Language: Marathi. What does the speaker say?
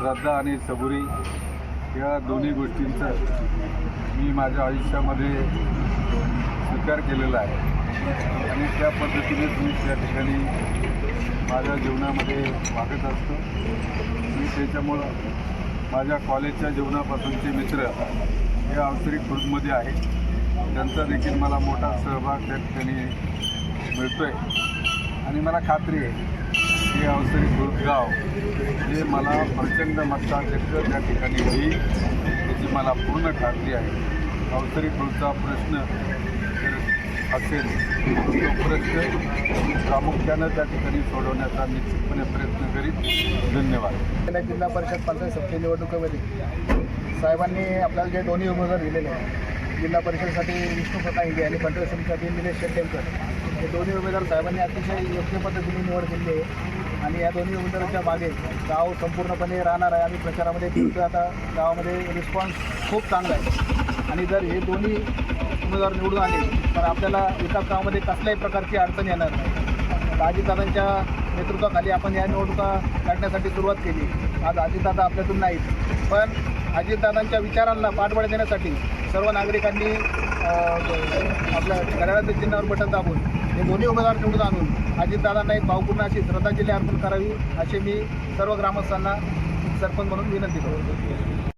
श्रद्धा आणि सबुरी या दोन्ही गोष्टींचं मी माझ्या आयुष्यामध्ये स्वीकार केलेला आहे आणि त्या पद्धतीनेच मी त्या ठिकाणी माझ्या जीवनामध्ये वागत असतो. मी त्याच्यामुळं माझ्या कॉलेजच्या जीवनापासूनचे मित्र हे अवसरी खुर्दमध्ये आहेत. त्यांचा देखील मला मोठा सहभाग त्या ठिकाणी मिळतो आहे आणि मला खात्री आहे की अवसरी खुर्द गाव हे मला प्रचंड मताधिक्य त्या ठिकाणी होईल याची मला पूर्ण खात्री आहे. अवसरी खुर्दचा प्रश्न असेल तो प्रश्न प्रामुख्यानं त्या ठिकाणी सोडवण्याचा निश्चितपणे प्रयत्न करीत. धन्यवाद. जिल्हा परिषद पंचायत समिती निवडणुकीमध्ये साहेबांनी आपल्याला जे दोन्ही उमेदवार दिलेले आहेत, जिल्हा परिषदेसाठी विष्णू प्रकाश हिंगे आणि पंचायत समितीसाठी निलेश शेट्टेकर, हे दोन्ही उमेदवार साहेबांनी अतिशय योग्य पद्धतीने निवड केली आहे आणि या दोन्ही उमेदवारांच्या मागे गाव संपूर्णपणे राहणार आहे. आम्ही प्रचारामध्ये फिरतो. आता गावामध्ये रिस्पॉन्स खूप चांगला आहे आणि जर हे दोन्ही उमेदवार निवडून आले तर आपल्याला विकास कामामध्ये कसल्याही प्रकारची अडचण येणार नाही. अजितदादांच्या नेतृत्वाखाली आपण या निवडणुका लढण्यासाठी सुरुवात केली. आज अजितदादा आपल्यातून नाहीत, पण अजितदादांच्या विचारांना पाठबळ देण्यासाठी सर्व नागरिकांनी आपल्या घड्याळाच्या चिन्हावर बटन दाबून हे दोन्ही उमेदवार निवडून आणून अजितदादांना एक भावपूर्ण अशी श्रद्धांजली अर्पण करावी अशी मी सर्व ग्रामस्थांना सरपंच म्हणून विनंती करतो.